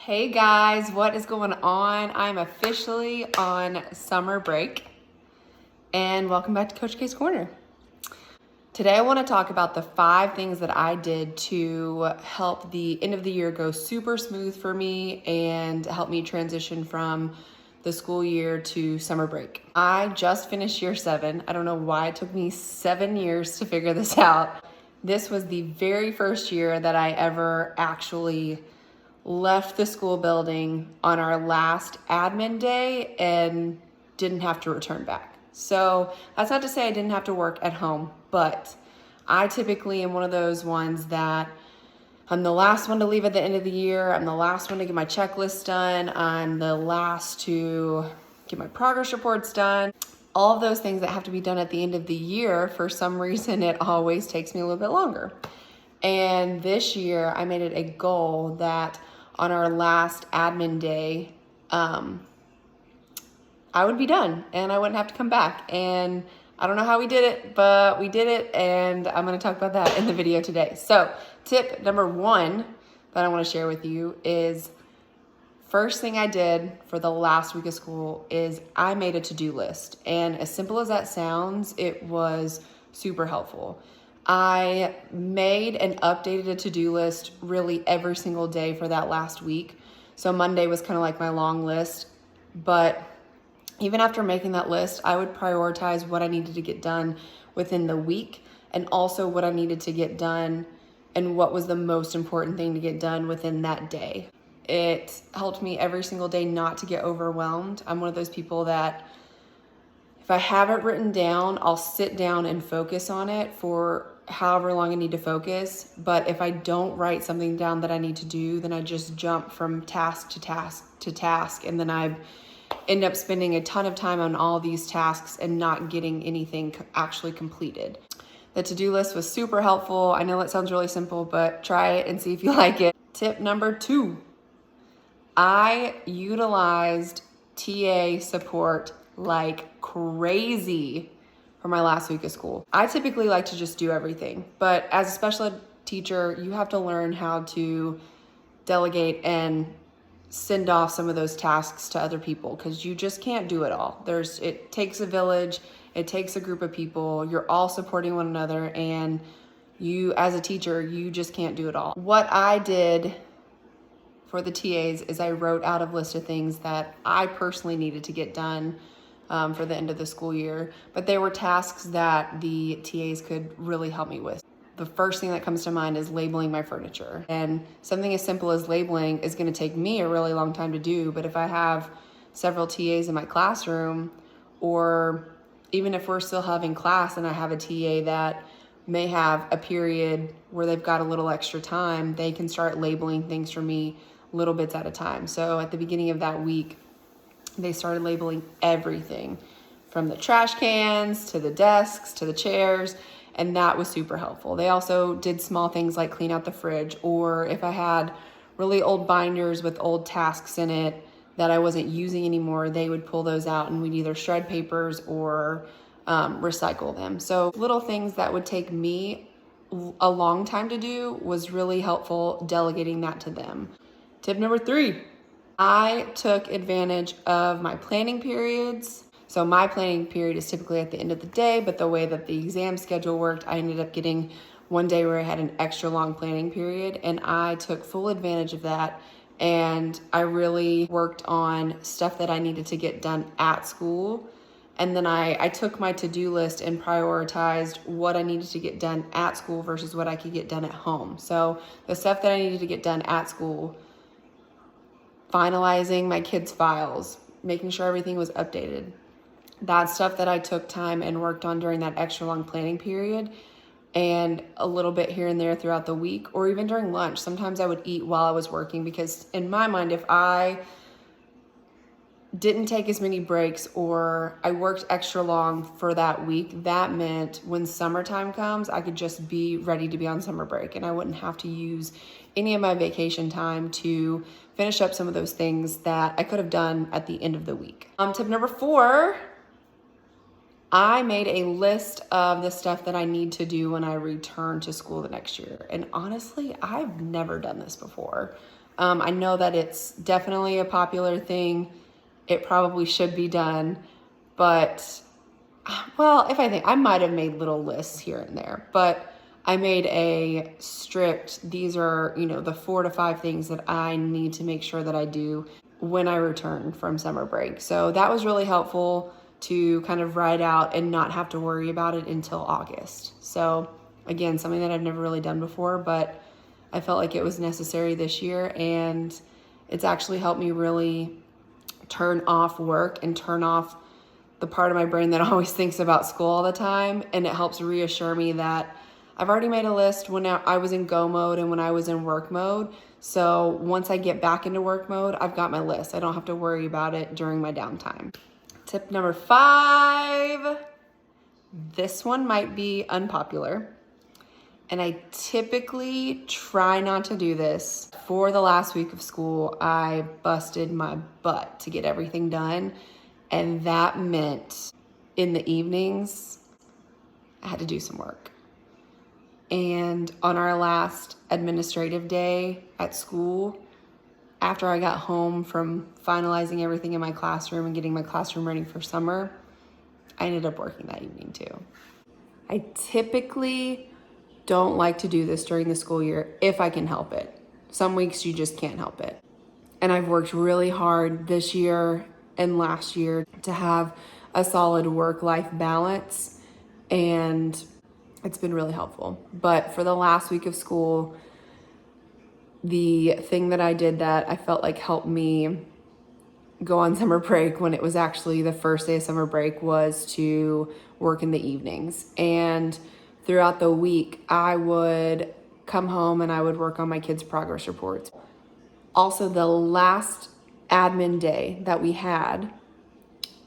Hey guys, what is going on? I'm officially on summer break and welcome back to Coach K's Corner. Today I want to talk about the 5 things that I did to help the end of the year go super smooth for me and help me transition from the school year to summer break. I just finished year 7. I don't know why it took me 7 years to figure this out. This was the very first year that I ever actually left the school building on our last admin day and didn't have to return back. So that's not to say I didn't have to work at home, but I typically am one of those ones that I'm the last one to leave at the end of the year. I'm the last one to get my checklist done. I'm the last to get my progress reports done. All of those things that have to be done at the end of the year, for some reason, it always takes me a little bit longer. And this year I made it a goal that on our last admin day, I would be done and I wouldn't have to come back. And I don't know how we did it, but we did it, and I'm going to talk about that in the video today. So tip number 1 that I want to share with you is, first thing I did for the last week of school is I made a to-do list. And as simple as that sounds, it was super helpful. I made and updated a to-do list really every single day for that last week. So Monday was kind of like my long list, but even after making that list, I would prioritize what I needed to get done within the week and also what I needed to get done and what was the most important thing to get done within that day. It helped me every single day not to get overwhelmed. I'm one of those people that if I have it written down, I'll sit down and focus on it for however long I need to focus. But if I don't write something down that I need to do, then I just jump from task to task to task. And then I end up spending a ton of time on all these tasks and not getting anything actually completed. The to-do list was super helpful. I know it sounds really simple, but try it and see if you like it. Tip number 2, I utilized TA support like crazy for my last week of school. I typically like to just do everything, but as a special ed teacher, you have to learn how to delegate and send off some of those tasks to other people because you just can't do it all. It takes a village, it takes a group of people, you're all supporting one another, and you as a teacher, you just can't do it all. What I did for the TAs is I wrote out a list of things that I personally needed to get done for the end of the school year, but they were tasks that the TAs could really help me with. The first thing that comes to mind is labeling my furniture. And something as simple as labeling is going to take me a really long time to do, but if I have several TAs in my classroom, or even if we're still having class and I have a TA that may have a period where they've got a little extra time, they can start labeling things for me little bits at a time. So at the beginning of that week, they started labeling everything from the trash cans to the desks to the chairs, and that was super helpful. They also did small things like clean out the fridge, or if I had really old binders with old tasks in it that I wasn't using anymore, they would pull those out and we'd either shred papers or recycle them. So little things that would take me a long time to do was really helpful delegating that to them. Tip number 3, I took advantage of my planning periods. So my planning period is typically at the end of the day, but the way that the exam schedule worked, I ended up getting one day where I had an extra long planning period, and I took full advantage of that. And I really worked on stuff that I needed to get done at school. And then I took my to-do list and prioritized what I needed to get done at school versus what I could get done at home. So the stuff that I needed to get done at school, finalizing my kids' files, making sure everything was updated. That's stuff that I took time and worked on during that extra long planning period, and a little bit here and there throughout the week, or even during lunch. Sometimes I would eat while I was working because in my mind, if I didn't take as many breaks or I worked extra long for that week, that meant when summertime comes, I could just be ready to be on summer break and I wouldn't have to use any of my vacation time to finish up some of those things that I could have done at the end of the week. Tip number 4, I made a list of the stuff that I need to do when I return to school the next year. And honestly, I've never done this before. I know that it's definitely a popular thing. It probably should be done, but well, if I think, I might have made little lists here and there, but I made a strict, these are, the 4 to 5 things that I need to make sure that I do when I return from summer break. So that was really helpful to kind of write out and not have to worry about it until August. So again, something that I've never really done before, but I felt like it was necessary this year, and it's actually helped me really turn off work and turn off the part of my brain that always thinks about school all the time. And it helps reassure me that I've already made a list when I was in go mode and when I was in work mode. So once I get back into work mode, I've got my list. I don't have to worry about it during my downtime. Tip number 5. This one might be unpopular, and I typically try not to do this. For the last week of school, I busted my butt to get everything done. And that meant in the evenings, I had to do some work. And on our last administrative day at school, after I got home from finalizing everything in my classroom and getting my classroom ready for summer, I ended up working that evening too. I typically don't like to do this during the school year if I can help it. Some weeks you just can't help it. And I've worked really hard this year and last year to have a solid work-life balance, and it's been really helpful. But for the last week of school, the thing that I did that I felt like helped me go on summer break when it was actually the first day of summer break was to work in the evenings. And throughout the week, I would come home and I would work on my kids' progress reports. Also, the last admin day that we had,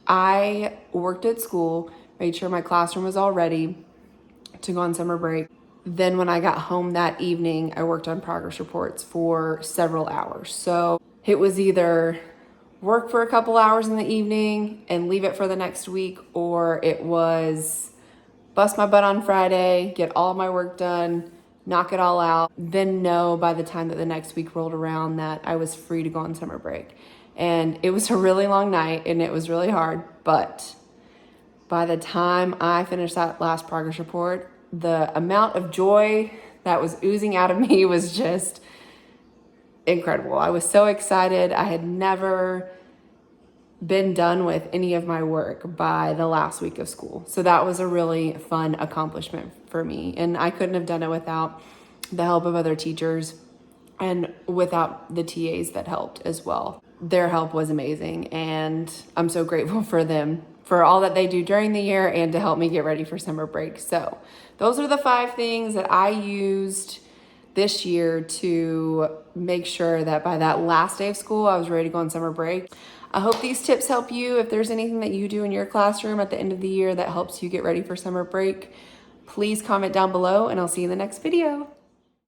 I worked at school, made sure my classroom was all ready to go on summer break. Then when I got home that evening, I worked on progress reports for several hours. So it was either work for a couple hours in the evening and leave it for the next week, or it was bust my butt on Friday, get all my work done, knock it all out, then know by the time that the next week rolled around that I was free to go on summer break. And it was a really long night and it was really hard, but by the time I finished that last progress report, the amount of joy that was oozing out of me was just incredible. I was so excited. I had never been done with any of my work by the last week of school. So that was a really fun accomplishment for me. And I couldn't have done it without the help of other teachers and without the TAs that helped as well. Their help was amazing, and I'm so grateful for them, for all that they do during the year and to help me get ready for summer break. So those are the 5 things that I used this year to make sure that by that last day of school, I was ready to go on summer break. I hope these tips help you. If there's anything that you do in your classroom at the end of the year that helps you get ready for summer break, please comment down below and I'll see you in the next video.